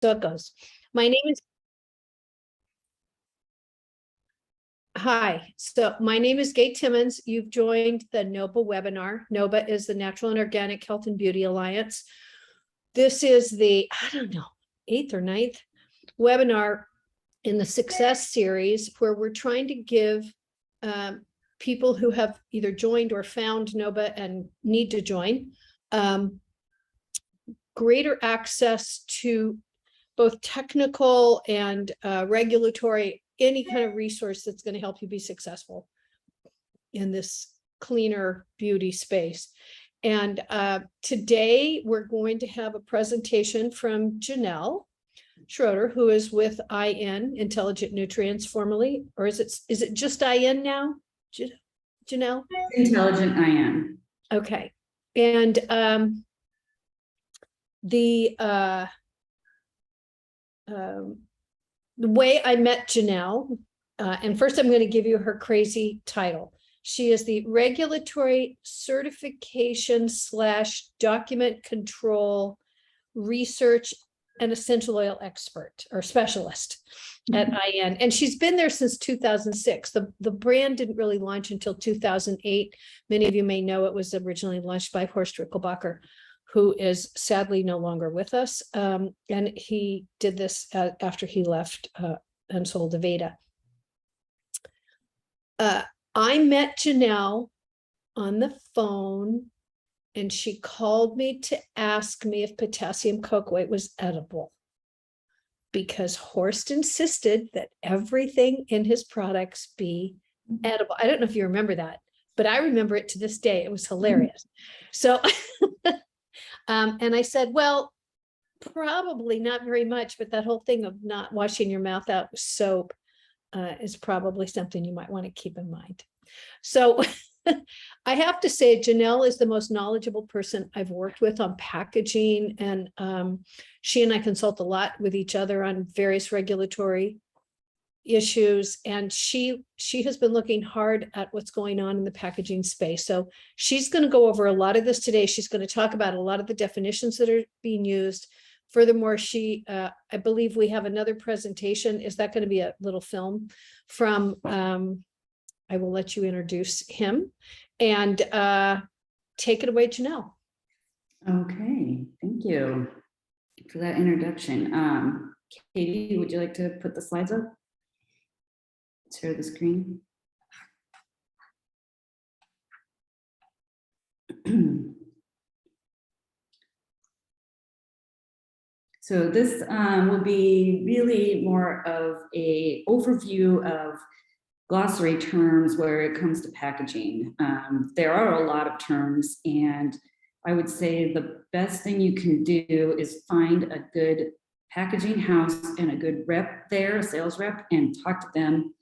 So it goes. My name is Hi, so my name is Gay Timmons. You've joined the NOBA webinar. NOBA is the Natural and Organic Health and Beauty Alliance. This is the, I don't know, 8th or 9th webinar in the Success Series, where we're trying to give people who have either joined or found NOBA and need to join greater access to both technical and regulatory, any kind of resource that's going to help you be successful in this cleaner beauty space. And today we're going to have a presentation from Janell Schroeder, who is with IN, Intelligent Nutrients formerly, or is it just IN now, Janell? Intelligent IN. Okay. And the way I met Janell, and first I'm going to give you her crazy title. She is the Regulatory Certification / Document Control Research and Essential Oil Expert or Specialist at IN. And she's been there since 2006. The brand didn't really launch until 2008. Many of you may know it was originally launched by Horst Rickelbacher, who is sadly no longer with us. And he did this after he left and sold Aveda. I met Janell on the phone, and she called me to ask me if potassium cocoate was edible, because Horst insisted that everything in his products be edible. I don't know if you remember that, but I remember it to this day. It was hilarious. So and I said, well, probably not very much, but that whole thing of not washing your mouth out with soap is probably something you might want to keep in mind. So I have to say, Janell is the most knowledgeable person I've worked with on packaging, and she and I consult a lot with each other on various regulatory issues, and she has been looking hard at what's going on in the packaging space. So she's going to go over a lot of this today. She's going to talk about a lot of the definitions that are being used. Furthermore, I believe we have another presentation. Is that going to be a little film from, I will let you introduce him, and take it away, Janell. Okay, thank you for that introduction. Katie, would you like to put the slides up? Share the screen. So this will be really more of an overview of glossary terms where it comes to packaging. There are a lot of terms, and I would say the best thing you can do is find a good packaging house and a good rep there, a sales rep, and talk to them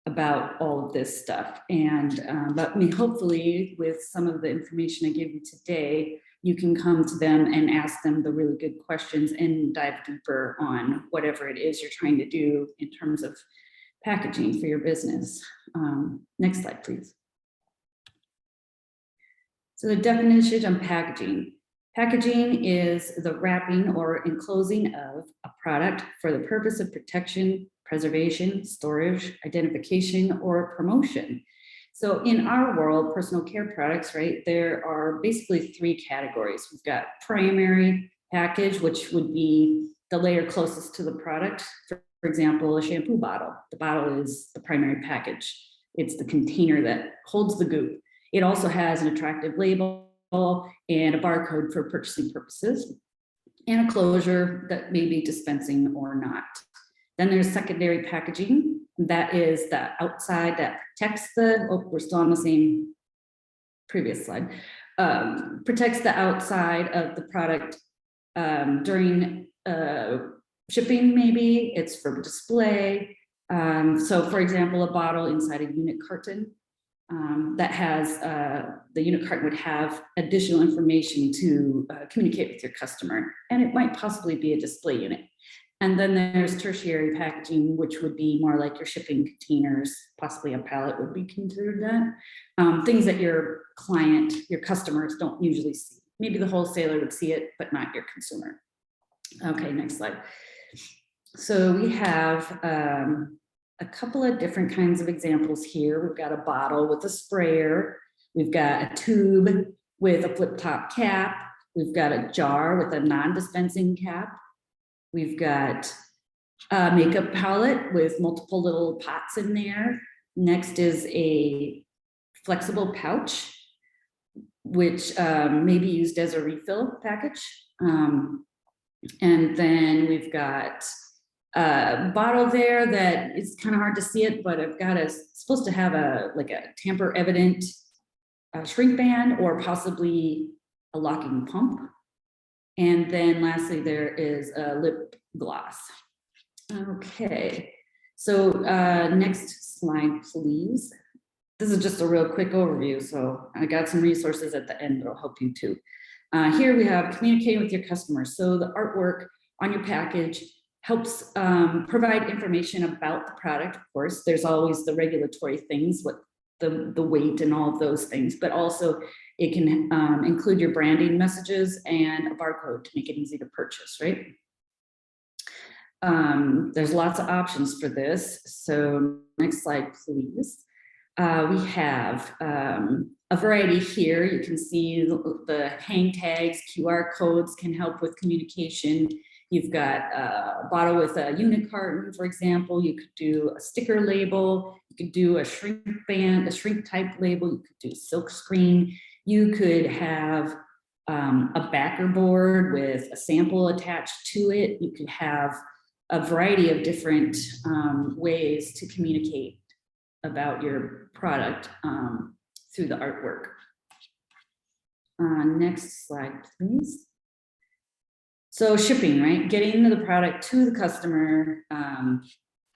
about all of this stuff. And but hopefully with some of the information I give you today, you can come to them and ask them the really good questions and dive deeper on whatever it is you're trying to do in terms of packaging for your business. Next slide, please. So the definition of packaging. Packaging is the wrapping or enclosing of a product for the purpose of protection, preservation, storage, identification, or promotion. So in our world, personal care products, right, there are basically 3 categories. We've got primary package, which would be the layer closest to the product. For example, a shampoo bottle. The bottle is the primary package. It's the container that holds the goop. It also has an attractive label and a barcode for purchasing purposes, and a closure that may be dispensing or not. Then there's secondary packaging. That is the outside that protects the, oh, we're still on the same previous slide, protects the outside of the product during shipping, maybe. It's for display. So for example, a bottle inside a unit carton that has, the unit carton would have additional information to communicate with your customer, and it might possibly be a display unit. And then there's tertiary packaging, which would be more like your shipping containers, possibly a pallet would be considered that. Things that your client, your customers don't usually see. Maybe the wholesaler would see it, but not your consumer. Okay, next slide. So we have a couple of different kinds of examples here. We've got a bottle with a sprayer. We've got a tube with a flip top cap. We've got a jar with a non-dispensing cap. We've got a makeup palette with multiple little pots in there. Next is a flexible pouch, which may be used as a refill package. And then we've got a bottle there that is kind of hard to see it, but I've got supposed to have a tamper evident shrink band or possibly a locking pump. And then lastly, there is a lip gloss. Okay, so next slide, please. This is just a real quick overview, so I got some resources at the end that'll help you too. Here we have communicating with your customers. So the artwork on your package helps provide information about the product. Of course, there's always the regulatory things, what the weight and all of those things, but also it can include your branding messages and a barcode to make it easy to purchase, right? There's lots of options for this. So next slide, please. We have a variety here. You can see the hang tags, QR codes can help with communication. You've got a bottle with a unit carton, for example. You could do a sticker label. You could do a shrink band, a shrink type label. You could do silk screen. You could have a backer board with a sample attached to it. You could have a variety of different ways to communicate about your product through the artwork. Next slide, please. So shipping, right? Getting the product to the customer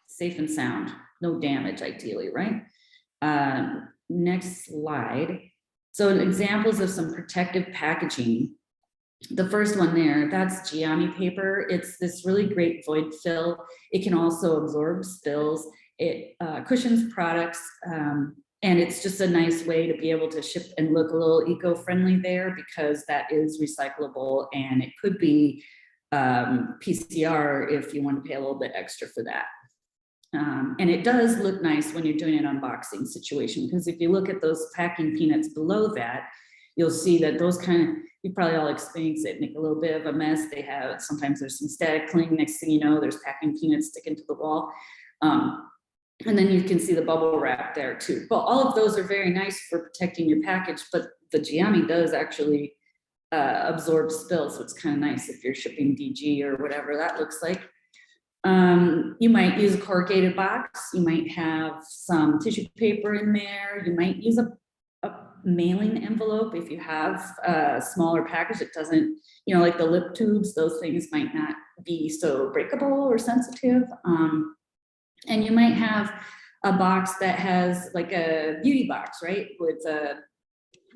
safe and sound, no damage ideally, right? Next slide. So examples of some protective packaging. The first one there, that's Gianni paper. It's this really great void fill. It can also absorb spills. It cushions products, and it's just a nice way to be able to ship and look a little eco-friendly there, because that is recyclable, and it could be PCR if you want to pay a little bit extra for that. And it does look nice when you're doing an unboxing situation, because if you look at those packing peanuts below that, you'll see that those kind of, you probably all experience it, make a little bit of a mess. They have, sometimes there's some static cling. Next thing you know, there's packing peanuts sticking to the wall. And then you can see the bubble wrap there too. But all of those are very nice for protecting your package, but the Gianni does actually absorb spills. So it's kind of nice if you're shipping DG or whatever that looks like. You might use a corrugated box. You might have some tissue paper in there. You might use a mailing envelope if you have a smaller package that doesn't, you know, like the lip tubes, those things might not be so breakable or sensitive. And you might have a box that has like a beauty box, right? With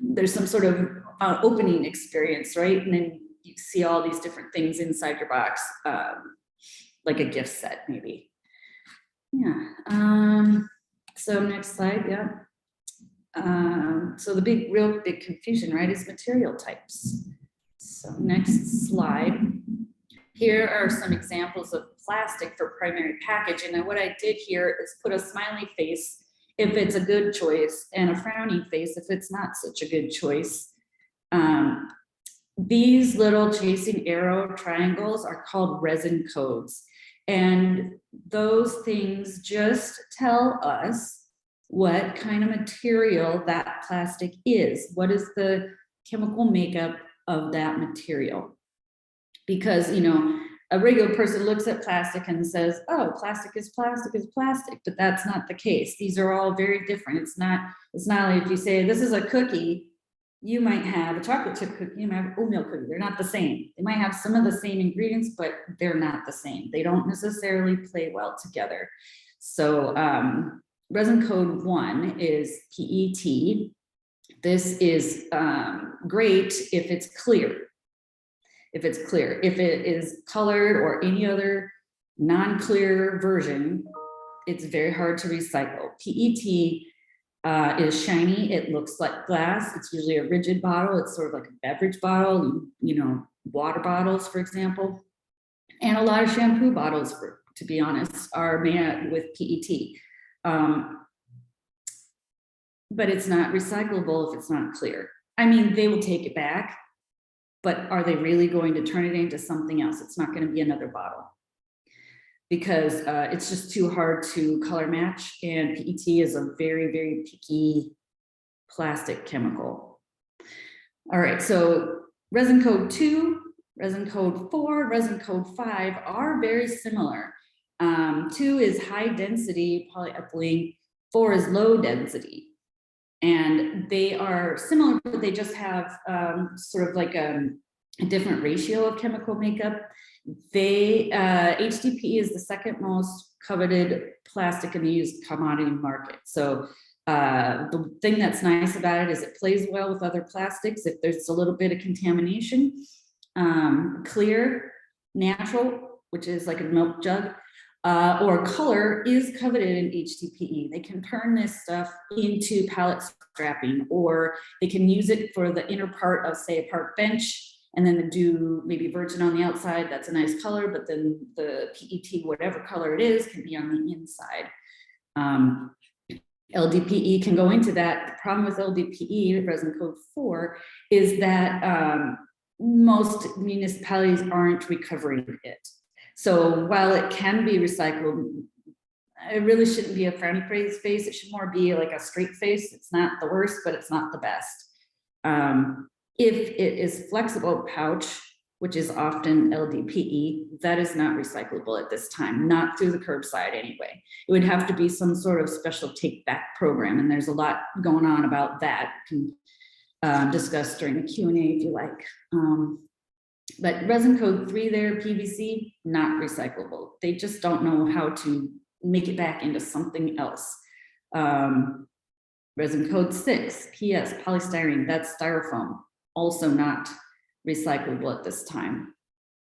there's some sort of opening experience, right? And then you see all these different things inside your box, like a gift set maybe. Yeah. So next slide, yeah. So the real big confusion, right, is material types. So next slide. Here are some examples of plastic for primary packaging. And what I did here is put a smiley face if it's a good choice and a frowny face if it's not such a good choice. These little chasing arrow triangles are called resin codes. And those things just tell us what kind of material that plastic is. What is the chemical makeup of that material? Because, you know, a regular person looks at plastic and says, oh, plastic is plastic is plastic, but that's not the case. These are all very different. It's not like if you say this is a cookie, you might have a chocolate chip cookie, you might have oatmeal cookie. They're not the same. They might have some of the same ingredients, but they're not the same. They don't necessarily play well together. So resin code 1 is PET. This is great if it's clear. If it's clear. If it is colored or any other non-clear version, it's very hard to recycle. PET is shiny. It looks like glass. It's usually a rigid bottle. It's sort of like a beverage bottle, you know, water bottles, for example. And a lot of shampoo bottles, to be honest, are made with PET. But it's not recyclable if it's not clear. I mean, they will take it back, but are they really going to turn it into something else? It's not going to be another bottle, because it's just too hard to color match, and PET is a very, very picky plastic chemical. All right, so resin code 2, resin code 4, resin code 5 are very similar. 2 is high density polyethylene, 4 is low density. And they are similar, but they just have sort of like a different ratio of chemical makeup. HDPE is the second most coveted plastic in the used commodity market. So the thing that's nice about it is it plays well with other plastics. If there's a little bit of contamination, clear, natural, which is like a milk jug, or color is coveted in HDPE. They can turn this stuff into pallet strapping, or they can use it for the inner part of, say, a park bench, and then do maybe virgin on the outside. That's a nice color, but then the PET, whatever color it is, can be on the inside. LDPE can go into that. The problem with LDPE, resin code 4, is that most municipalities aren't recovering it. So while it can be recycled, it really shouldn't be a frowny face. It should more be like a straight face. It's not the worst, but it's not the best. If it is flexible pouch, which is often LDPE, that is not recyclable at this time, not through the curbside anyway. It would have to be some sort of special take back program, and there's a lot going on about that. You can discuss during the Q&A if you like. But resin code 3 there, PVC, not recyclable. They just don't know how to make it back into something else. Resin code 6, PS, polystyrene, that's styrofoam, also not recyclable at this time.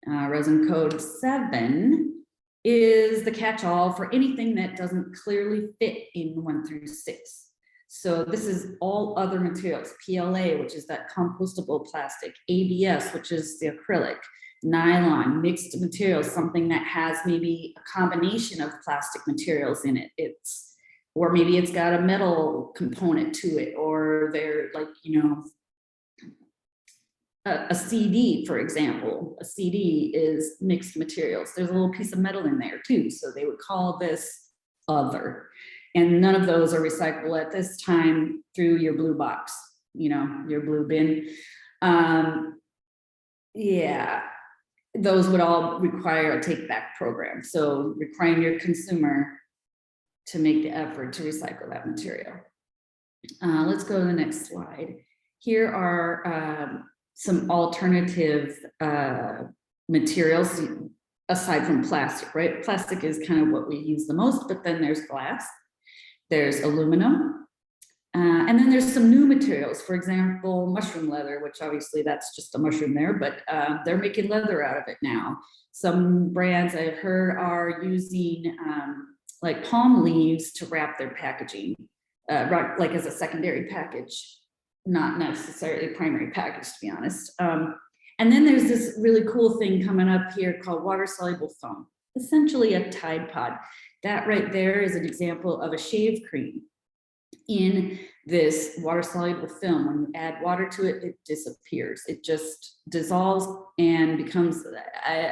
Resin code 7 is the catch-all for anything that doesn't clearly fit in 1 through 6. So this is all other materials, PLA, which is that compostable plastic, ABS, which is the acrylic, nylon, mixed materials, something that has maybe a combination of plastic materials in it. Or maybe it's got a metal component to it, or they're like, you know, a CD, for example. A CD is mixed materials. There's a little piece of metal in there too, so they would call this other. And none of those are recyclable at this time through your blue box, you know, your blue bin. Yeah, those would all require a take back program. So requiring your consumer to make the effort to recycle that material. Let's go to the next slide. Here are some alternative materials aside from plastic, right? Plastic is kind of what we use the most, but then there's glass. There's aluminum, and then there's some new materials, for example, mushroom leather, which obviously that's just a mushroom there, but they're making leather out of it now. Some brands I've heard are using like palm leaves to wrap their packaging, like as a secondary package, not necessarily primary package, to be honest. And then there's this really cool thing coming up here called water-soluble foam, essentially a Tide Pod. That right there is an example of a shave cream in this water-soluble film. When you add water to it, it disappears. It just dissolves and becomes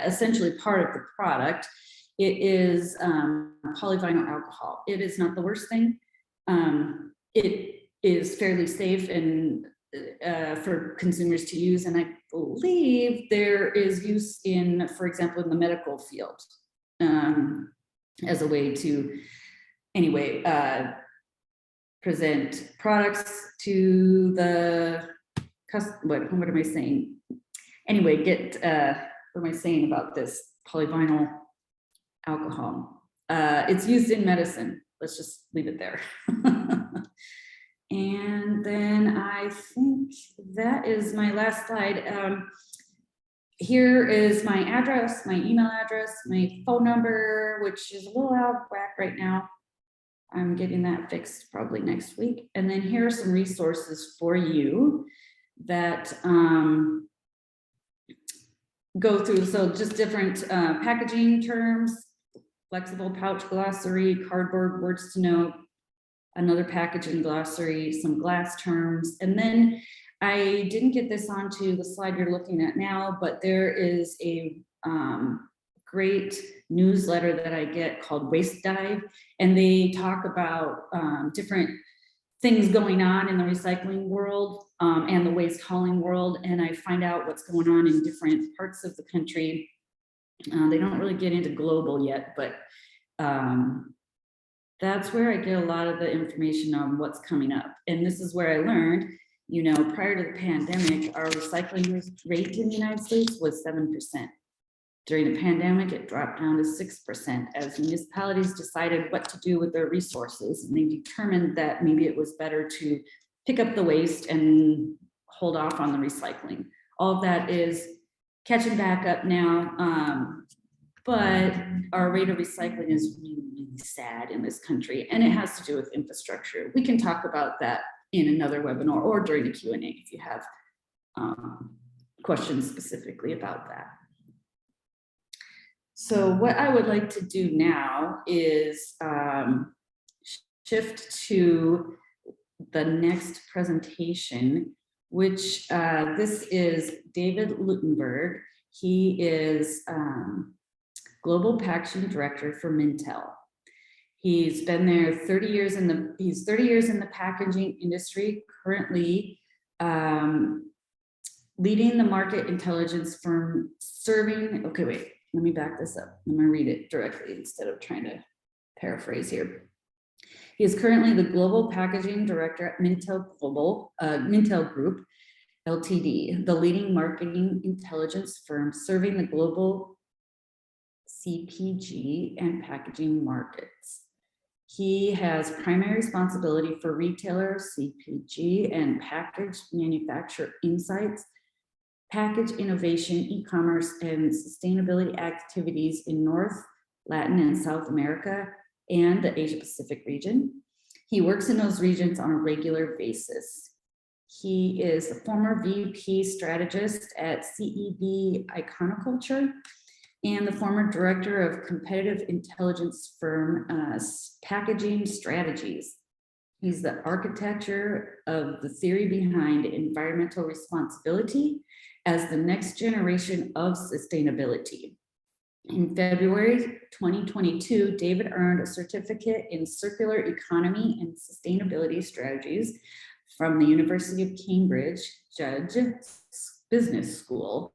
essentially part of the product. It is polyvinyl alcohol. It is not the worst thing. It is fairly safe and for consumers to use. And I believe there is use in, for example, in the medical field as a way to, anyway, present products to the customer. What am I saying? Anyway, what am I saying about this polyvinyl alcohol? It's used in medicine. Let's just leave it there. And then I think that is my last slide. Here is my address, my email address, my phone number, which is a little out of whack right now. I'm getting that fixed probably next week. And then here are some resources for you that go through, so just different packaging terms, flexible pouch glossary, cardboard words to know, another packaging glossary, some glass terms, and then I didn't get this onto the slide you're looking at now, but there is a great newsletter that I get called Waste Dive, and they talk about different things going on in the recycling world and the waste hauling world, and I find out what's going on in different parts of the country. They don't really get into global yet, but that's where I get a lot of the information on what's coming up. And this is where I learned, you know, prior to the pandemic, our recycling rate in the United States was 7%. During the pandemic, it dropped down to 6% as municipalities decided what to do with their resources. And they determined that maybe it was better to pick up the waste and hold off on the recycling. All of that is catching back up now. But our rate of recycling is really, really sad in this country, and it has to do with infrastructure. We can talk about that in another webinar or during the Q&A if you have questions specifically about that. So what I would like to do now is shift to the next presentation, which this is David Luttenberger. He is Global Packaging Director for Mintel. He's been there 30 years in the packaging industry, currently leading the market intelligence firm serving, okay, wait, let me back this up. I'm gonna read it directly instead of trying to paraphrase here. He is currently the Global Packaging Director at Mintel Group, Ltd., the leading marketing intelligence firm serving the global CPG and packaging markets. He has primary responsibility for retailer, CPG, and package manufacturer insights, package innovation, e-commerce, and sustainability activities in North, Latin, and South America, and the Asia Pacific region. He works in those regions on a regular basis. He is a former VP strategist at CEB Iconoculture and the former director of competitive intelligence firm Packaging Strategies. He's the architecture of the theory behind environmental responsibility as the next generation of sustainability. In February 2022, David earned a certificate in circular economy and sustainability strategies from the University of Cambridge Judge Business School.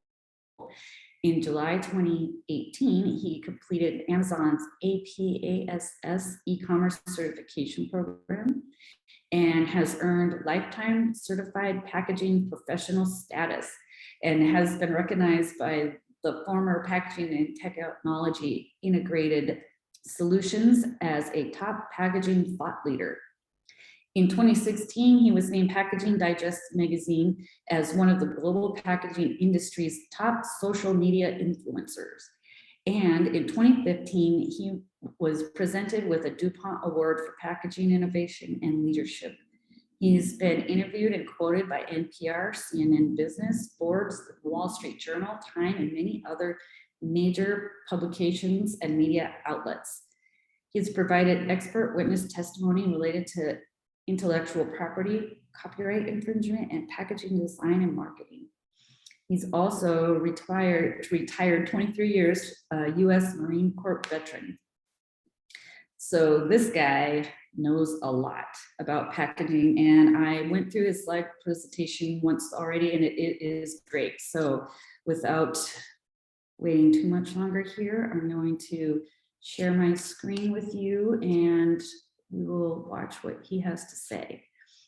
In July 2018, he completed Amazon's APASS e-commerce certification program and has earned lifetime certified packaging professional status and has been recognized by the former Packaging and Technology Integrated Solutions as a top packaging thought leader. In 2016, he was named Packaging Digest magazine as one of the global packaging industry's top social media influencers. And in 2015, he was presented with a DuPont Award for Packaging Innovation and Leadership. He's been interviewed and quoted by NPR, CNN Business, Forbes, the Wall Street Journal, Time, and many other major publications and media outlets. He's provided expert witness testimony related to intellectual property, copyright infringement, and packaging design and marketing. He's also retired 23 years, US Marine Corps veteran. So this guy knows a lot about packaging, and I went through his slide presentation once already, and it is great. So without waiting too much longer here, I'm going to share my screen with you, and we will watch what he has to say.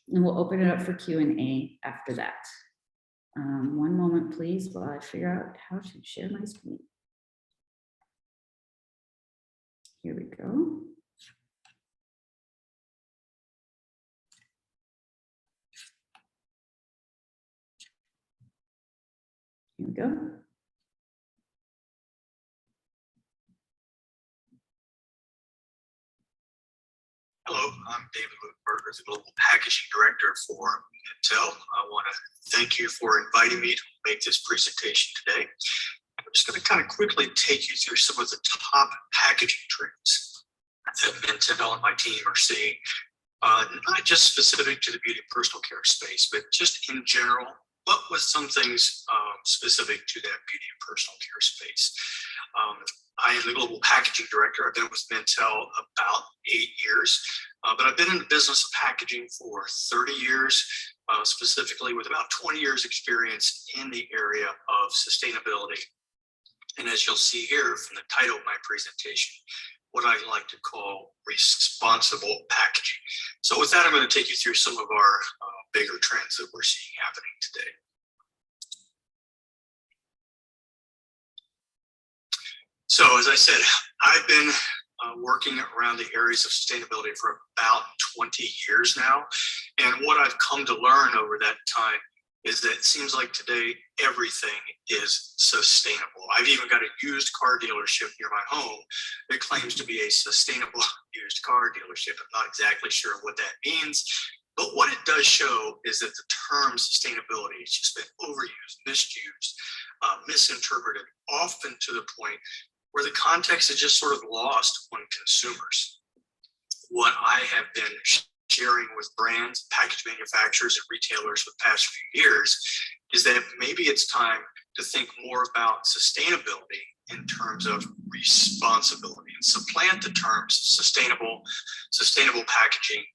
And we'll open it up for Q&A after that. One moment, please, while I figure out how to share my screen. Here we go. Here we go. Hello, I'm David Luttenberger, the Global Packaging Director for Mintel. I want to thank you for inviting me to make this presentation today. I'm just going to kind of quickly take you through some of the top packaging trends that Mintel and my team are seeing, not just specific to the beauty and personal care space, but just in general. What was some things specific to that beauty and personal care space? I am the global packaging director. I've been with Mintel about 8 years, but I've been in the business of packaging for 30 years, specifically with about 20 years experience in the area of sustainability. And as you'll see here from the title of my presentation, what I like to call responsible packaging. So with that, I'm going to take you through some of our bigger trends that we're seeing happening today. So as I said, I've been working around the areas of sustainability for about 20 years now. And what I've come to learn over that time is that it seems like today everything is sustainable. I've even got a used car dealership near my home that claims to be a sustainable used car dealership. I'm not exactly sure what that means, but what it does show is that the term sustainability has just been overused, misused, misinterpreted, often to the point where the context is just sort of lost on consumers. What I have been sharing with brands, package manufacturers, and retailers for the past few years is that maybe it's time to think more about sustainability in terms of responsibility and supplant the terms sustainable packaging,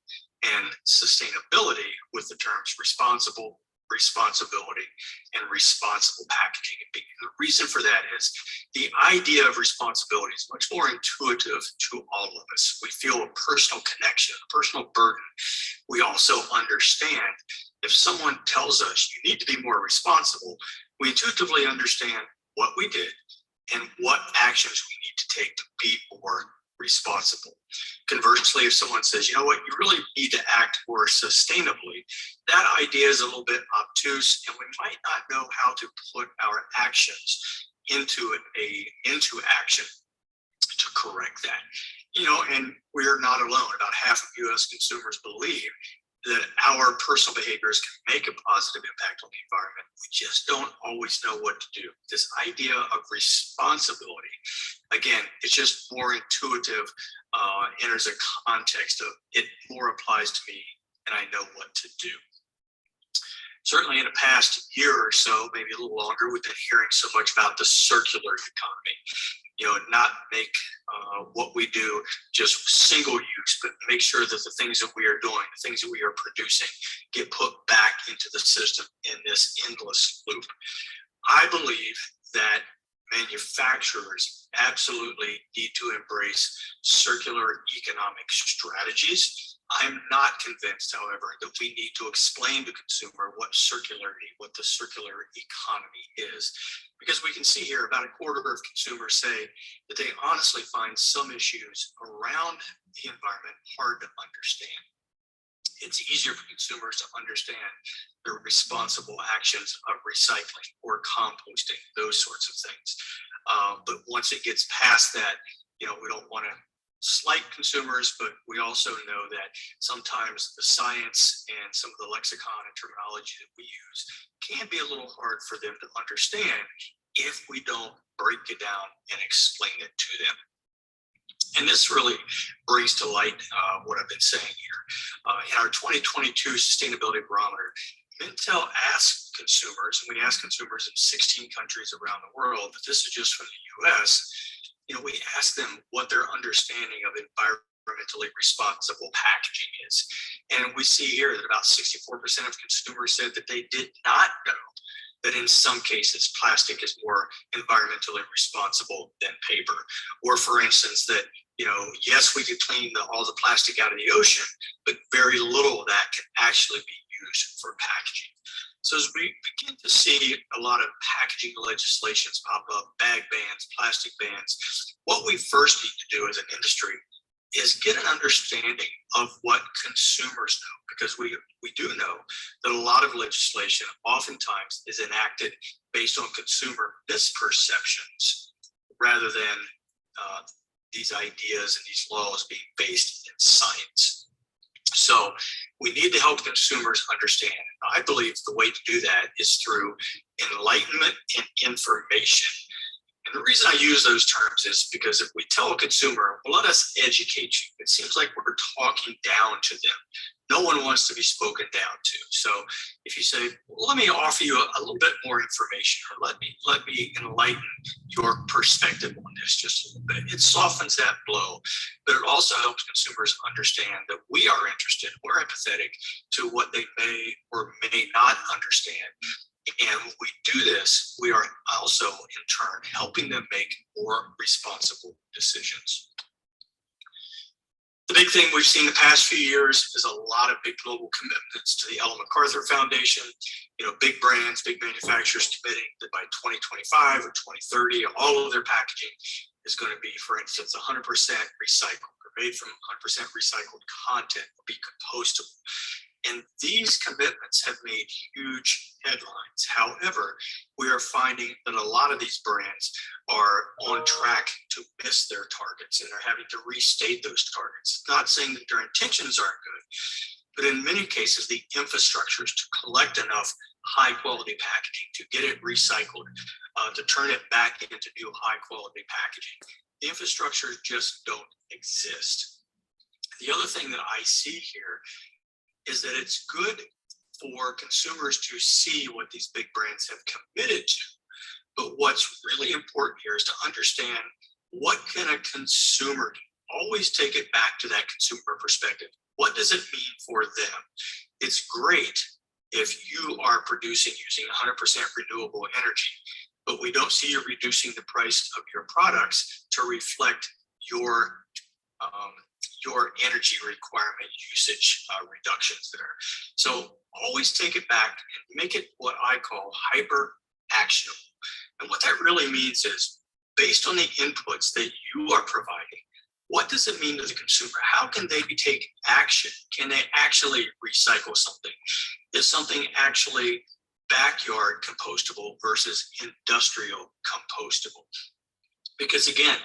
and sustainability with the terms responsible, responsibility, and responsible packaging. And the reason for that is the idea of responsibility is much more intuitive to all of us. We feel a personal connection, a personal burden. We also understand if someone tells us you need to be more responsible, we intuitively understand what we did and what actions we need to take to be more responsible. Conversely, if someone says, you know what, you really need to act more sustainably, that idea is a little bit obtuse, and we might not know how to put our actions into action to correct that. And we're not alone. About half of US consumers believe that our personal behaviors can make a positive impact on the environment. We just don't always know what to do. This idea of responsibility, again, it's just more intuitive, enters a context of it more applies to me and I know what to do. Certainly in the past year or so, maybe a little longer, we've been hearing so much about the circular economy. Not make what we do just single use, but make sure that the things that we are doing, the things that we are producing, get put back into the system in this endless loop. I believe that manufacturers absolutely need to embrace circular economic strategies. I'm not convinced, however, that we need to explain to consumer what the circular economy is, because we can see here about a quarter of consumers say that they honestly find some issues around the environment hard to understand. It's easier for consumers to understand the responsible actions of recycling or composting, those sorts of things. But once it gets past that, we don't want to slight consumers, but we also know that sometimes the science and some of the lexicon and terminology that we use can be a little hard for them to understand if we don't break it down and explain it to them. And this really brings to light what I've been saying here. In our 2022 Sustainability Barometer, Mintel asked consumers, and we asked consumers in 16 countries around the world, but this is just from the US, we asked them what their understanding of environmentally responsible packaging is. And we see here that about 64% of consumers said that they did not know that in some cases plastic is more environmentally responsible than paper. Or for instance, that, yes, we could clean all the plastic out of the ocean, but very little of that can actually be used for packaging. So as we begin to see a lot of packaging legislations pop up, bag bans, plastic bans, what we first need to do as an industry is get an understanding of what consumers know, because we do know that a lot of legislation oftentimes is enacted based on consumer misperceptions rather than these ideas and these laws being based in science. So we need to help consumers understand. I believe the way to do that is through enlightenment and information. And the reason I use those terms is because if we tell a consumer, well, let us educate you, it seems like we're talking down to them. No one wants to be spoken down to. So if you say, well, let me offer you a little bit more information, or let me enlighten your perspective on this just a little bit, it softens that blow, but it also helps consumers understand that we are interested, we're empathetic to what they may or may not understand. And when we do this, we are also in turn helping them make more responsible decisions. The big thing we've seen the past few years is a lot of big global commitments to the Ellen MacArthur Foundation. Big brands, big manufacturers committing that by 2025 or 2030, all of their packaging is going to be, for instance, 100% recycled or made from 100% recycled content, or be compostable. And these commitments have made huge headlines. However, we are finding that a lot of these brands are on track to miss their targets, and they're having to restate those targets. Not saying that their intentions aren't good, but in many cases, the infrastructures to collect enough high quality packaging, to get it recycled, to turn it back into new high quality packaging, the infrastructures just don't exist. The other thing that I see here is that it's good for consumers to see what these big brands have committed to. But what's really important here is to understand, what can a consumer do? Always take it back to that consumer perspective. What does it mean for them? It's great if you are producing using 100% renewable energy, but we don't see you reducing the price of your products to reflect your energy requirement usage reductions there. So always take it back and make it what I call hyper actionable. And what that really means is, based on the inputs that you are providing, what does it mean to the consumer? How can they take action? Can they actually recycle something? Is something actually backyard compostable versus industrial compostable? Because again,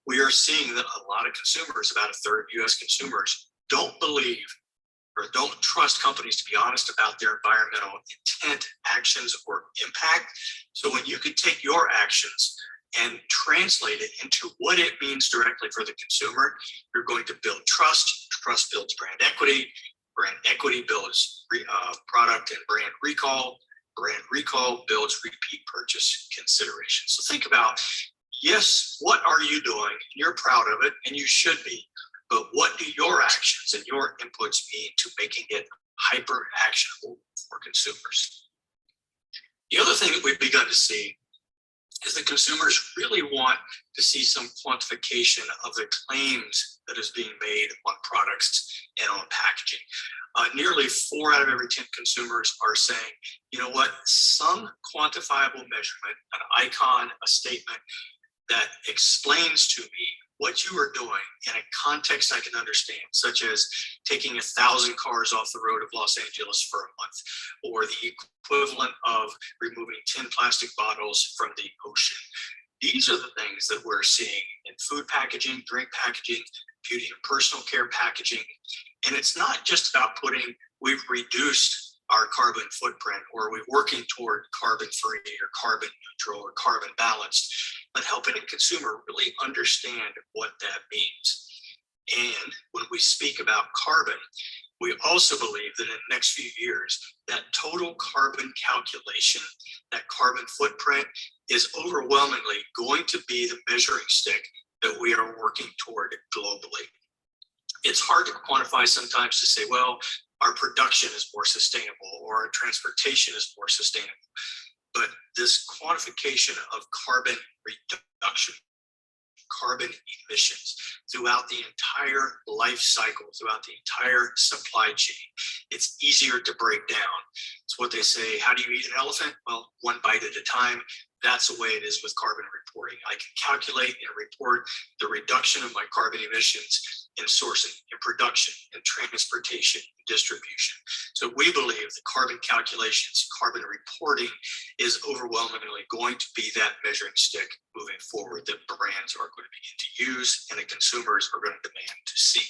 we are seeing that a lot of consumers, about a third of US consumers, don't believe or don't trust companies to be honest about their environmental intent, actions, or impact. So when you could take your actions and translate it into what it means directly for the consumer, you're going to build trust. Trust builds brand equity builds product and brand recall builds repeat purchase consideration. So think about, yes, what are you doing? You're proud of it, and you should be. But what do your actions and your inputs mean to making it hyper actionable for consumers? The other thing that we've begun to see is that consumers really want to see some quantification of the claims that is being made on products and on packaging. Nearly 4 out of every 10 consumers are saying, you know what, some quantifiable measurement, an icon, a statement that explains to me what you are doing in a context I can understand, such as taking 1,000 cars off the road of Los Angeles for a month, or the equivalent of removing 10 plastic bottles from the ocean. These are the things that we're seeing in food packaging, drink packaging, beauty and personal care packaging. And it's not just about we've reduced our carbon footprint, or we're working toward carbon free or carbon neutral or carbon balanced, but helping a consumer really understand what that means. And when we speak about carbon, we also believe that in the next few years, that total carbon calculation, that carbon footprint, is overwhelmingly going to be the measuring stick that we are working toward globally. It's hard to quantify sometimes to say, well, our production is more sustainable or our transportation is more sustainable. But this quantification of carbon reduction, carbon emissions throughout the entire life cycle, throughout the entire supply chain, it's easier to break down. It's what they say, how do you eat an elephant? Well, one bite at a time. That's the way it is with carbon reporting. I can calculate and report the reduction of my carbon emissions in sourcing, in production, in transportation, in distribution. So we believe the carbon calculations, carbon reporting is overwhelmingly going to be that measuring stick moving forward that brands are going to begin to use and the consumers are going to demand to see.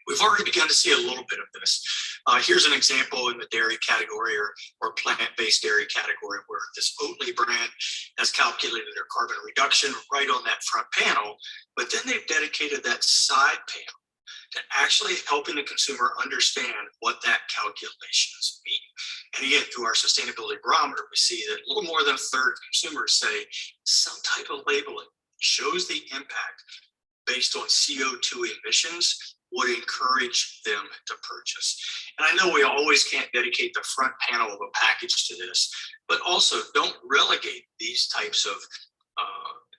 We've already begun to see a little bit of this. Here's an example in the dairy category or plant-based dairy category where this Oatly brand has calculated their carbon reduction right on that front panel, but then they've dedicated that side panel to actually helping the consumer understand what that calculations mean. And again, through our sustainability barometer, we see that a little more than a third of consumers say some type of labeling shows the impact based on CO2 emissions would encourage them to purchase. And I know we always can't dedicate the front panel of a package to this, but also don't relegate these types of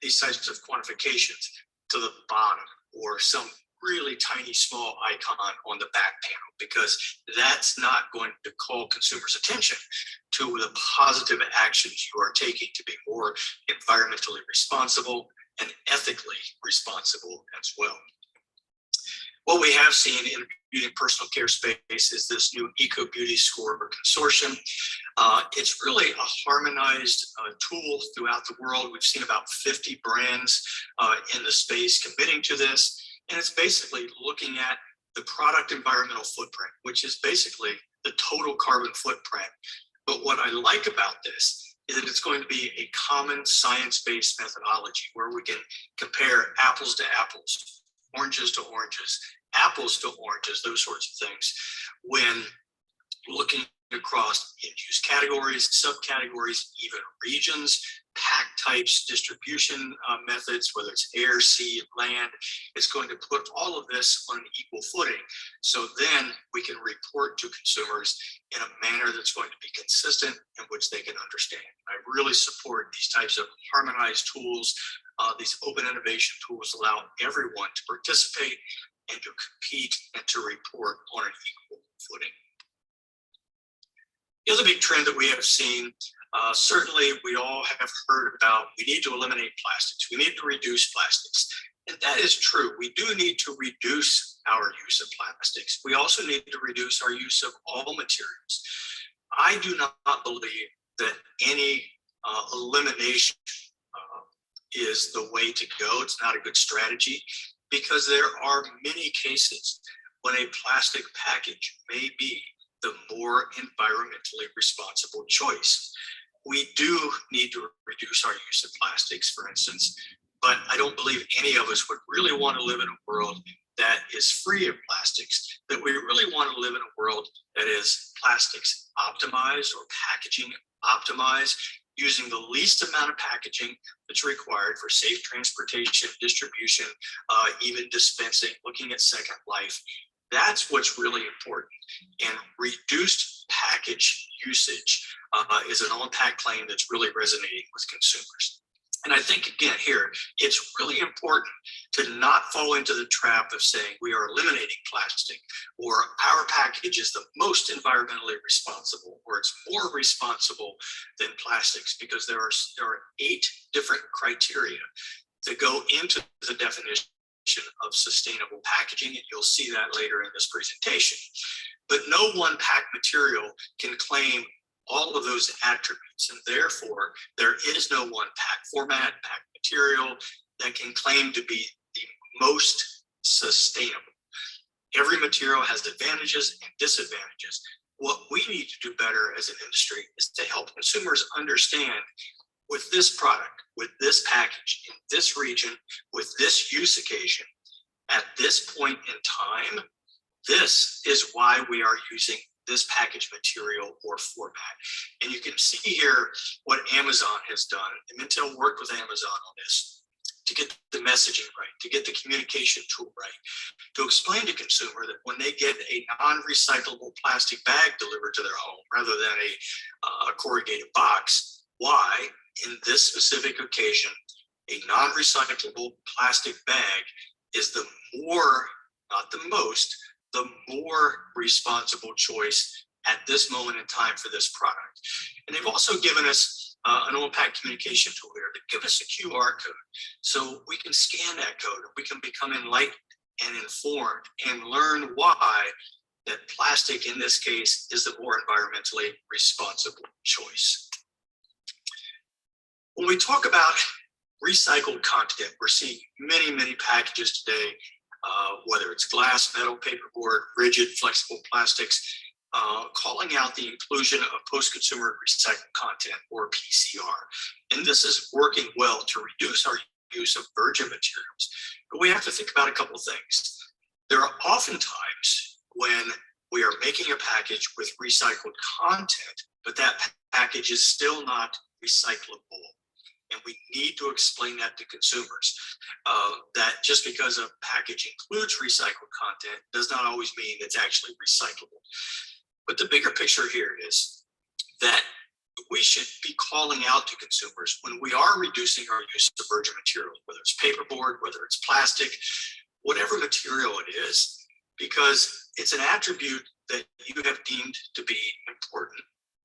quantifications to the bottom or some really tiny small icon on the back panel, because that's not going to call consumers' attention to the positive actions you are taking to be more environmentally responsible and ethically responsible as well. What we have seen in the beauty and personal care space is this new Eco Beauty Score Consortium. It's really a harmonized tool throughout the world. We've seen about 50 brands in the space committing to this. And it's basically looking at the product environmental footprint, which is basically the total carbon footprint. But what I like about this is that it's going to be a common science-based methodology where we can compare apples to apples, oranges to oranges, apples to oranges, those sorts of things, when looking across end-use categories, subcategories, even regions, pack types, distribution methods, whether it's air, sea, land. It's going to put all of this on an equal footing. So then we can report to consumers in a manner that's going to be consistent and which they can understand. I really support these types of harmonized tools. These open innovation tools allow everyone to participate and to compete and to report on an equal footing. The other big trend that we have seen, certainly we all have heard about, we need to eliminate plastics. We need to reduce plastics. And that is true. We do need to reduce our use of plastics. We also need to reduce our use of all materials. I do not believe that any elimination is the way to go. It's not a good strategy because there are many cases when a plastic package may be the more environmentally responsible choice. We do need to reduce our use of plastics, for instance, but I don't believe any of us would really want to live in a world that is free of plastics, that we really want to live in a world that is plastics optimized or packaging optimized, using the least amount of packaging that's required for safe transportation, distribution, even dispensing, looking at second life. That's what's really important. And reduced package usage is an on-pack claim that's really resonating with consumers. And I think, again, here, it's really important to not fall into the trap of saying we are eliminating plastic or our package is the most environmentally responsible or it's more responsible than plastics, because there are 8 different criteria that go into the definition of sustainable packaging, and you'll see that later in this presentation. But no one pack material can claim all of those attributes, and therefore there is no one pack format, pack material that can claim to be the most sustainable. Every material has advantages and disadvantages. What we need to do better as an industry is to help consumers understand, with this product, with this package, in this region, with this use occasion, at this point in time, this is why we are using this package material or format. And you can see here what Amazon has done. And Mintel worked with Amazon on this to get the messaging right, to get the communication tool right, to explain to consumer that when they get a non-recyclable plastic bag delivered to their home rather than a corrugated box, why, in this specific occasion, a non-recyclable plastic bag is the more, not the most, the more responsible choice at this moment in time for this product. And they've also given us an on-pack communication tool here to give us a QR code so we can scan that code and we can become enlightened and informed and learn why that plastic in this case is the more environmentally responsible choice. When we talk about recycled content, we're seeing many, many packages today whether it's glass, metal, paperboard, rigid, flexible plastics, calling out the inclusion of post-consumer recycled content, or PCR. And this is working well to reduce our use of virgin materials. But we have to think about a couple of things. There are often times when we are making a package with recycled content, but that package is still not recyclable. And we need to explain that to consumers, that just because a package includes recycled content does not always mean it's actually recyclable. But the bigger picture here is that we should be calling out to consumers when we are reducing our use of virgin materials, whether it's paperboard, whether it's plastic, whatever material it is, because it's an attribute that you have deemed to be important.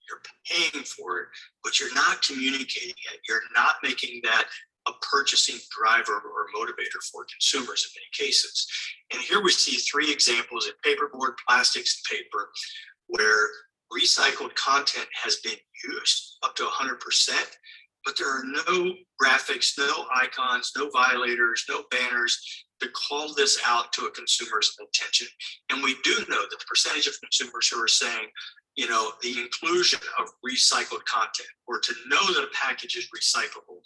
You're paying for it, but you're not communicating it. You're not making that a purchasing driver or motivator for consumers in many cases. And here we see three examples of paperboard, plastics, and paper, where recycled content has been used up to 100%, but there are no graphics, no icons, no violators, no banners to call this out to a consumer's attention. And we do know that the percentage of consumers who are saying, you know, the inclusion of recycled content, or to know that a package is recyclable,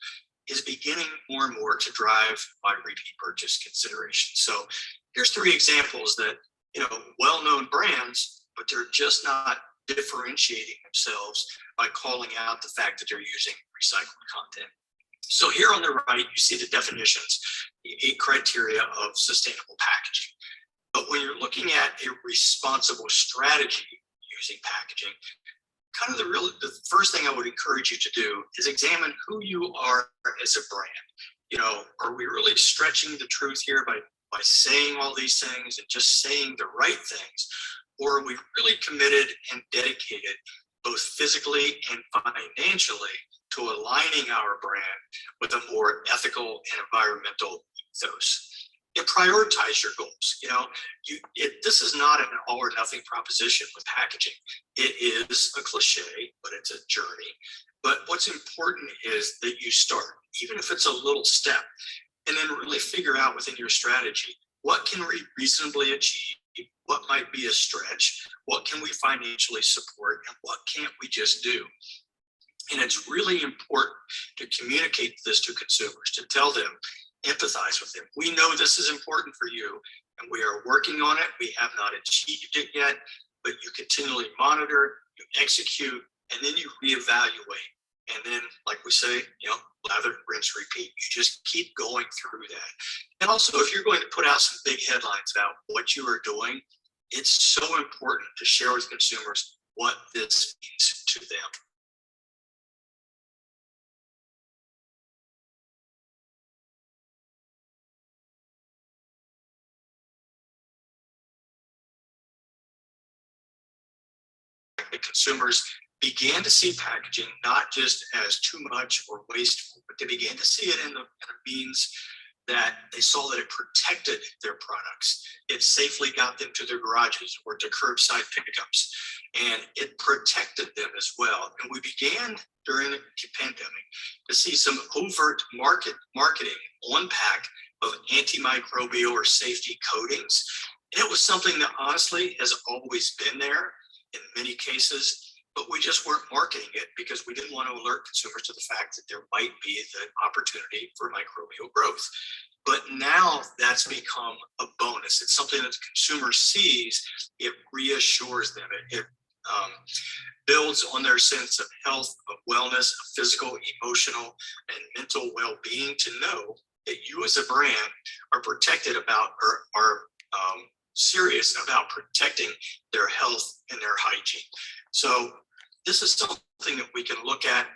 is beginning more and more to drive by repeat purchase consideration. So here's three examples that, you know, well-known brands, but they're just not differentiating themselves by calling out the fact that they're using recycled content. So here on the right, you see the definitions, the 8 criteria of sustainable packaging. But when you're looking at a responsible strategy using packaging, kind of the first thing I would encourage you to do is examine who you are as a brand. You know, are we really stretching the truth here by saying all these things and just saying the right things? Or are we really committed and dedicated, both physically and financially, to aligning our brand with a more ethical and environmental ethos? And prioritize your goals. You know, this is not an all or nothing proposition with packaging. It is a cliche, but it's a journey. But what's important is that you start, even if it's a little step, and then really figure out within your strategy, what can we reasonably achieve? What might be a stretch? What can we financially support? And what can't we just do? And it's really important to communicate this to consumers, to tell them, empathize with them. We know this is important for you, and we are working on it. We have not achieved it yet, but you continually monitor, you execute, and then you reevaluate. And then, like we say, you know, lather, rinse, repeat. You just keep going through that. And also, if you're going to put out some big headlines about what you are doing, it's so important to share with consumers what this means to them. The consumers began to see packaging not just as too much or wasteful, but they began to see it in a means that they saw that it protected their products. It safely got them to their garages or to curbside pickups, and it protected them as well. And we began during the pandemic to see some overt marketing on pack of antimicrobial or safety coatings. And it was something that honestly has always been there in many cases, but we just weren't marketing it because we didn't want to alert consumers to the fact that there might be the opportunity for microbial growth. But now that's become a bonus. It's something that the consumer sees. It reassures them. It builds on their sense of health, of wellness, of physical, emotional, and mental well-being to know that you as a brand are protected about or are serious about protecting their health and their hygiene. So this is something that we can look at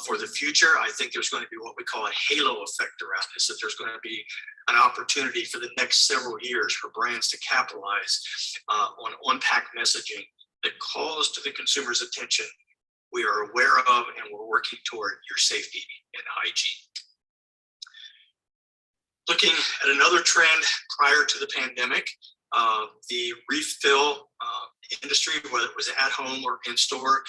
for the future. I think there's going to be what we call a halo effect around this, that there's going to be an opportunity for the next several years for brands to capitalize on on-pack messaging that calls to the consumer's attention. We are aware of and we're working toward your safety and hygiene. Looking at another trend prior to the pandemic, the refill industry, whether it was at home or in store,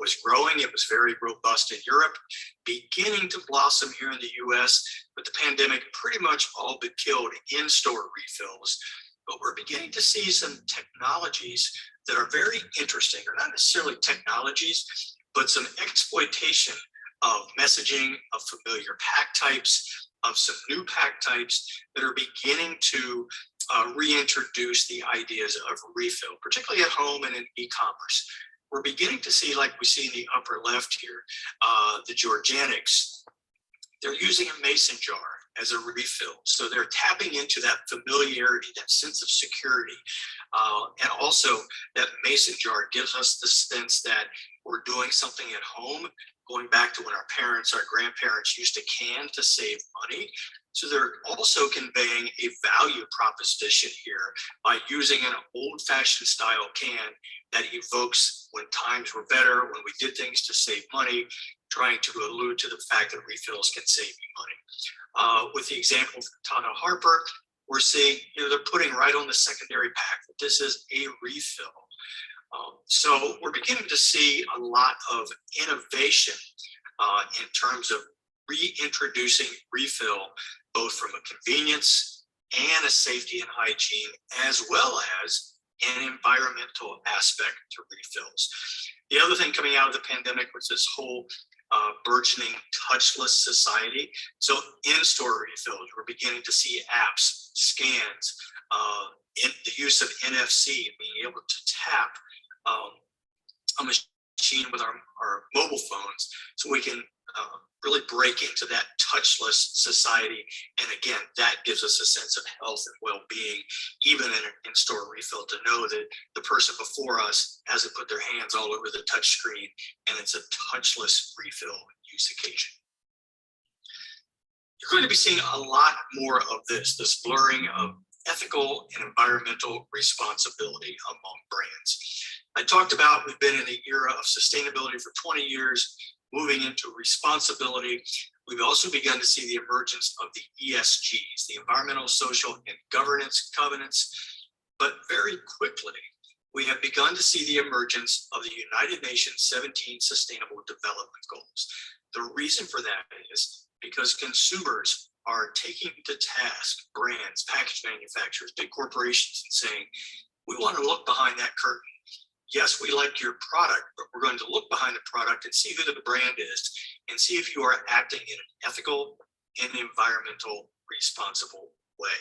was growing. It was very robust in Europe, beginning to blossom here in the US, but the pandemic pretty much all but killed in-store refills. But we're beginning to see some technologies that are very interesting, or not necessarily technologies, but some exploitation of messaging, of familiar pack types, of some new pack types that are beginning to reintroduce the ideas of refill, particularly at home and in e-commerce. We're beginning to see, like we see in the upper left here, the Georgianics. They're using a mason jar as a refill. So they're tapping into that familiarity, that sense of security. And also that mason jar gives us the sense that we're doing something at home, going back to when our parents, our grandparents used to can to save money. So they're also conveying a value proposition here by using an old-fashioned style can that evokes when times were better, when we did things to save money, trying to allude to the fact that refills can save you money. With the example from Tana Harper, we're seeing, they're putting right on the secondary pack that this is a refill. So we're beginning to see a lot of innovation in terms of reintroducing refill, both from a convenience and a safety and hygiene, as well as an environmental aspect to refills. The other thing coming out of the pandemic was this whole burgeoning touchless society. So in-store refills, we're beginning to see apps, scans, in the use of NFC, being able to tap a machine with our mobile phones, so we can really break into that touchless society. And again, that gives us a sense of health and well-being, even in an in-store refill, to know that the person before us hasn't put their hands all over the touch screen, and it's a touchless refill use occasion. You're going to be seeing a lot more of this blurring of ethical and environmental responsibility among brands. I talked about we've been in the era of sustainability for 20 years, moving into responsibility. We've also begun to see the emergence of the ESGs, the environmental, social, and governance covenants. But very quickly, we have begun to see the emergence of the United Nations 17 Sustainable Development Goals. The reason for that is because consumers are taking to task brands, package manufacturers, big corporations, and saying, we want to look behind that curtain. Yes, we like your product, but we're going to look behind the product and see who the brand is and see if you are acting in an ethical and environmental responsible way.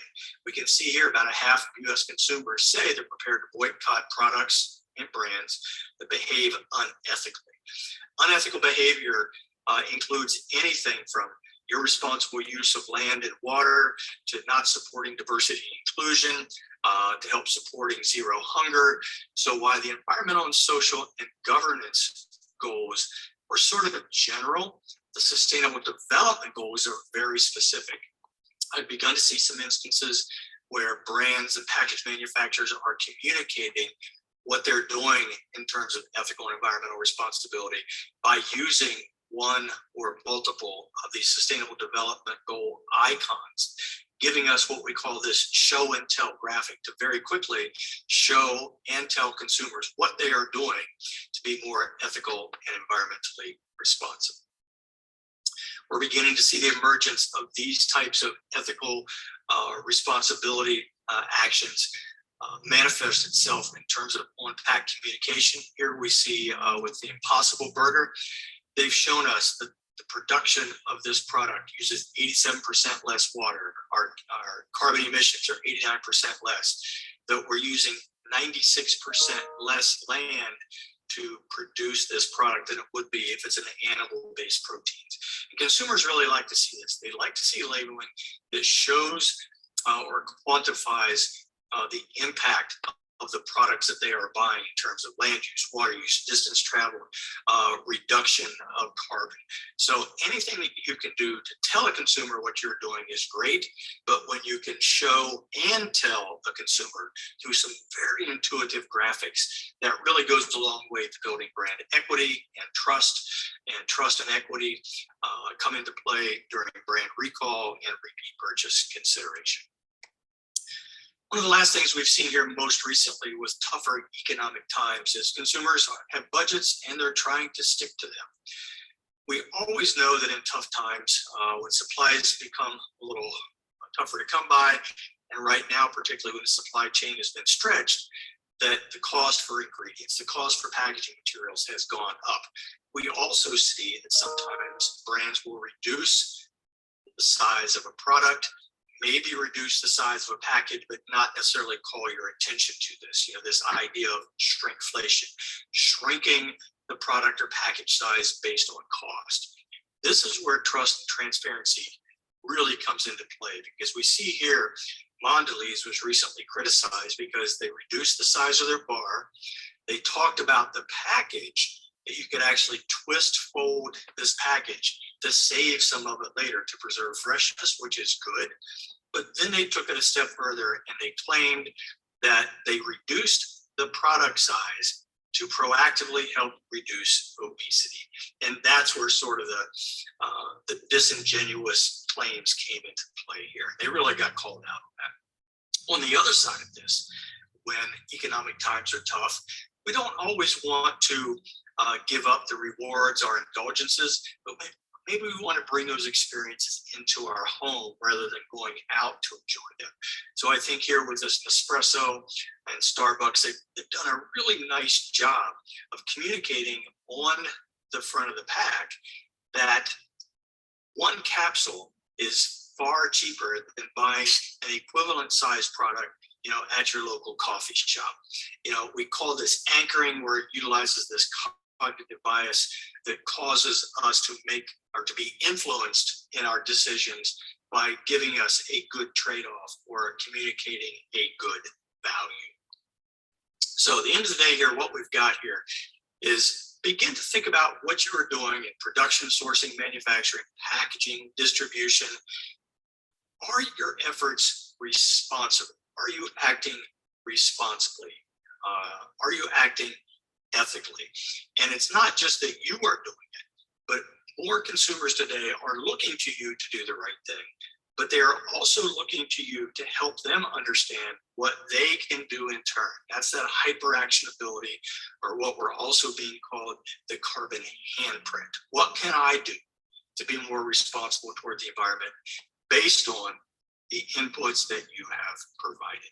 We can see here about a half of US consumers say they're prepared to boycott products and brands that behave unethically. Unethical behavior includes anything from irresponsible use of land and water to not supporting diversity and inclusion, to help supporting zero hunger. So while the environmental and social and governance goals are sort of a general, the sustainable development goals are very specific. I've begun to see some instances where brands and package manufacturers are communicating what they're doing in terms of ethical and environmental responsibility by using one or multiple of these sustainable development goal icons, giving us what we call this show and tell graphic to very quickly show and tell consumers what they are doing to be more ethical and environmentally responsible. We're beginning to see the emergence of these types of ethical responsibility actions manifest itself in terms of on-pack communication. Here we see with the Impossible Burger, they've shown us that the production of this product uses 87% less water. Our carbon emissions are 89% less. That we're using 96% less land to produce this product than it would be if it's an animal-based proteins. And consumers really like to see this. They like to see labeling that shows or quantifies the impact of the products that they are buying in terms of land use, water use, distance traveled, reduction of carbon. So anything that you can do to tell a consumer what you're doing is great, but when you can show and tell a consumer through some very intuitive graphics, that really goes a long way to building brand equity and trust and equity come into play during brand recall and repeat purchase consideration. One of the last things we've seen here most recently was tougher economic times as consumers have budgets and they're trying to stick to them. We always know that in tough times, when supplies become a little tougher to come by, and right now, particularly when the supply chain has been stretched, that the cost for ingredients, the cost for packaging materials has gone up. We also see that sometimes brands will reduce the size of a product, maybe reduce the size of a package, but not necessarily call your attention to this. This idea of shrinkflation, shrinking the product or package size based on cost. This is where trust and transparency really comes into play, because we see here Mondelez was recently criticized because they reduced the size of their bar. They talked about the package, that you could actually twist, fold this package to save some of it later to preserve freshness, which is good. But then they took it a step further and they claimed that they reduced the product size to proactively help reduce obesity. And that's where sort of the disingenuous claims came into play here. They really got called out on that. On the other side of this, when economic times are tough, we don't always want to give up the rewards or indulgences, but maybe we want to bring those experiences into our home rather than going out to enjoy them. So I think here with this Nespresso and Starbucks, they've done a really nice job of communicating on the front of the pack that one capsule is far cheaper than buying an equivalent size product at your local coffee shop. We call this anchoring, where it utilizes this cognitive bias that causes us to make or to be influenced in our decisions by giving us a good trade-off or communicating a good value. So at the end of the day here, what we've got here is begin to think about what you are doing in production, sourcing, manufacturing, packaging, distribution. Are your efforts responsible? Are you acting responsibly? Are you acting ethically? And it's not just that you are doing it, but more consumers today are looking to you to do the right thing, but they are also looking to you to help them understand what they can do in turn. That's that hyperactionability, or what we're also being called the carbon handprint. What can I do to be more responsible toward the environment based on the inputs that you have provided?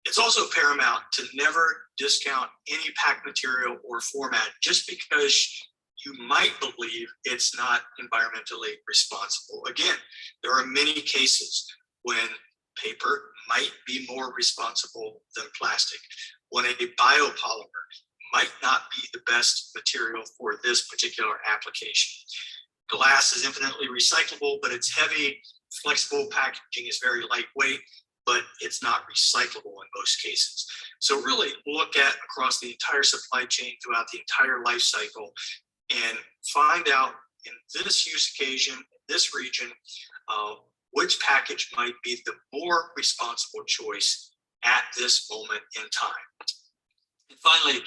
It's also paramount to never discount any pack material or format just because you might believe it's not environmentally responsible. Again, there are many cases when paper might be more responsible than plastic, when a biopolymer might not be the best material for this particular application. Glass is infinitely recyclable, but it's heavy. Flexible packaging is very lightweight, but it's not recyclable in most cases. So really look at across the entire supply chain throughout the entire life cycle and find out in this use occasion, in this region, which package might be the more responsible choice at this moment in time. And finally,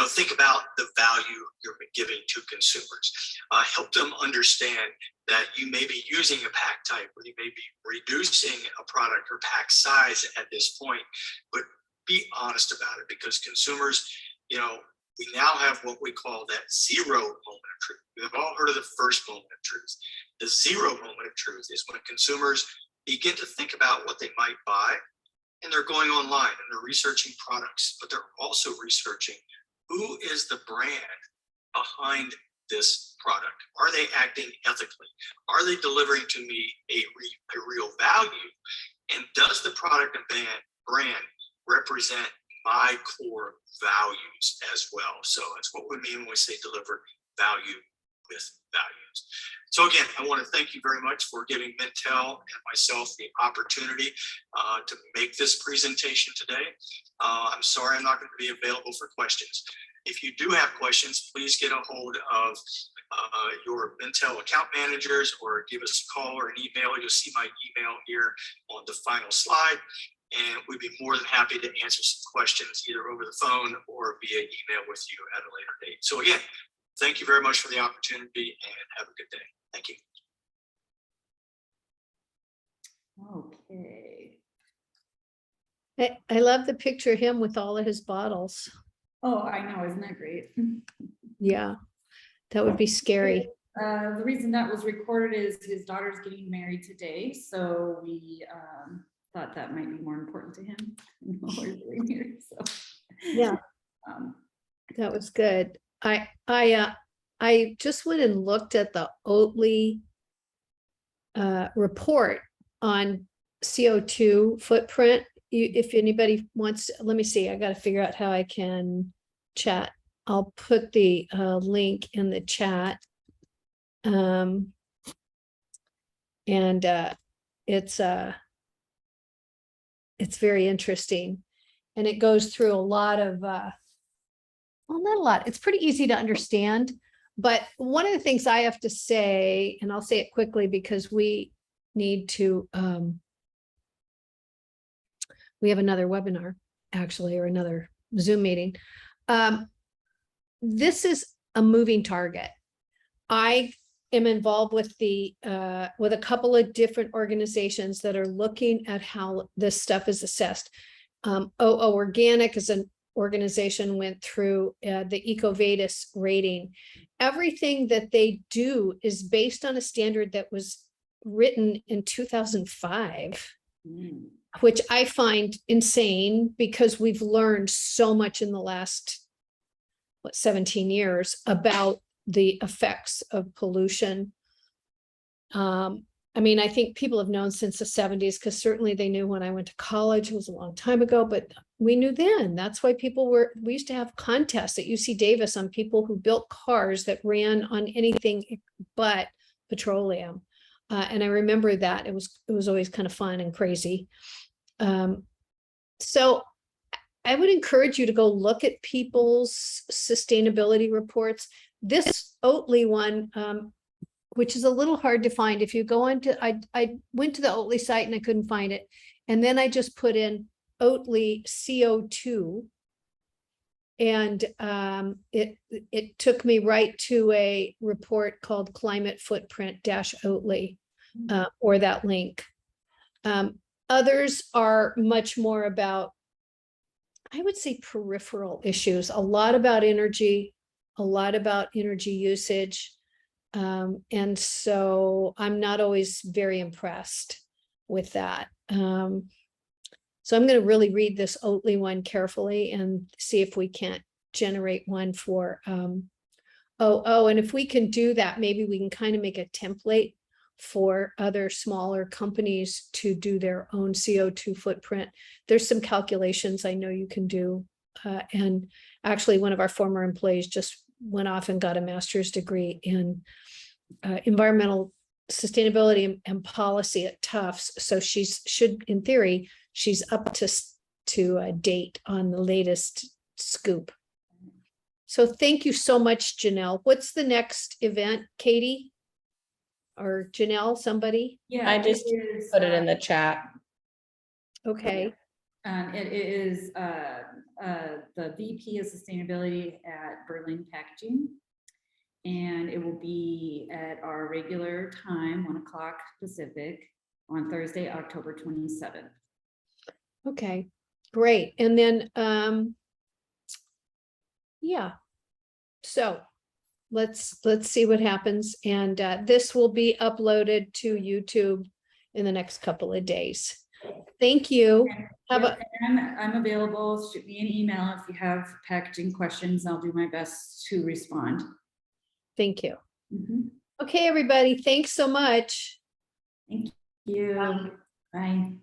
think about the value you're giving to consumers. Help them understand that you may be using a pack type, or you may be reducing a product or pack size at this point, but be honest about it, because consumers, we now have what we call that zero moment of truth. We've all heard of the first moment of truth. The zero moment of truth is when consumers begin to think about what they might buy, and they're going online and they're researching products, but they're also researching who is the brand behind this product. Are they acting ethically? Are they delivering to me a real value? And does the product and brand represent my core values as well? So that's what we mean when we say deliver value with values. So again, I want to thank you very much for giving Mintel and myself the opportunity to make this presentation today. I'm sorry I'm not going to be available for questions. If you do have questions, please get a hold of your Mintel account managers, or give us a call or an email. You'll see my email here on the final slide, and we'd be more than happy to answer some questions either over the phone or via email with you at a later date. So again, thank you very much for the opportunity, and have a good day. Thank you. Okay. I love the picture of him with all of his bottles. Oh, I know, isn't that great? Yeah, that would be scary. The reason that was recorded is his daughter's getting married today, so we thought that might be more important to him than what we're doing here, so. Yeah. Um, That was good. I just went and looked at the Oatly report on CO2 footprint. If anybody wants, let me see, I got to figure out how I can chat. I'll put the link in the chat. And it's very interesting. And it goes through a lot of well, not a lot. It's pretty easy to understand. But one of the things I have to say, and I'll say it quickly because we need to, we have another webinar actually, or another Zoom meeting. This is a moving target. I am involved with with a couple of different organizations that are looking at how this stuff is assessed. Organic is an organization, went through the EcoVadis rating. Everything that they do is based on a standard that was written in 2005, which I find insane because we've learned so much in the last 17 years about the effects of pollution. I mean, I think people have known since the 70s, because certainly they knew when I went to college. It was a long time ago, but we knew then. That's why we used to have contests at UC Davis on people who built cars that ran on anything but petroleum. And I remember that it was always kind of fun and crazy. So I would encourage you to go look at people's sustainability reports. This Oatly one, which is a little hard to find. If you go into, I went to the Oatly site and I couldn't find it. And then I just put in Oatly CO2. And it took me right to a report called Climate Footprint Oatly, or that link. Others are much more about, I would say, peripheral issues, a lot about energy, a lot about energy usage. And so I'm not always very impressed with that. So I'm going to really read this Oatly one carefully and see if we can't generate one for, and if we can do that, maybe we can kind of make a template for other smaller companies to do their own CO2 footprint. There's some calculations I know you can do. And actually one of our former employees just went off and got a master's degree in environmental sustainability and policy at Tufts. So in theory, she's up to date on the latest scoop. So thank you so much, Janelle. What's the next event, Katie? Or Janelle, somebody? Yeah, I just put it in the chat. Okay. It is the VP of Sustainability at Berlin Packaging. And it will be at our regular time, 1 o'clock Pacific, on Thursday, October 27th. Okay, great. And then, yeah. So let's see what happens. And this will be uploaded to YouTube in the next couple of days. Thank you. I'm available. Shoot me an email if you have packaging questions. I'll do my best to respond. Thank you. Okay, everybody. Thanks so much. Thank you. Bye.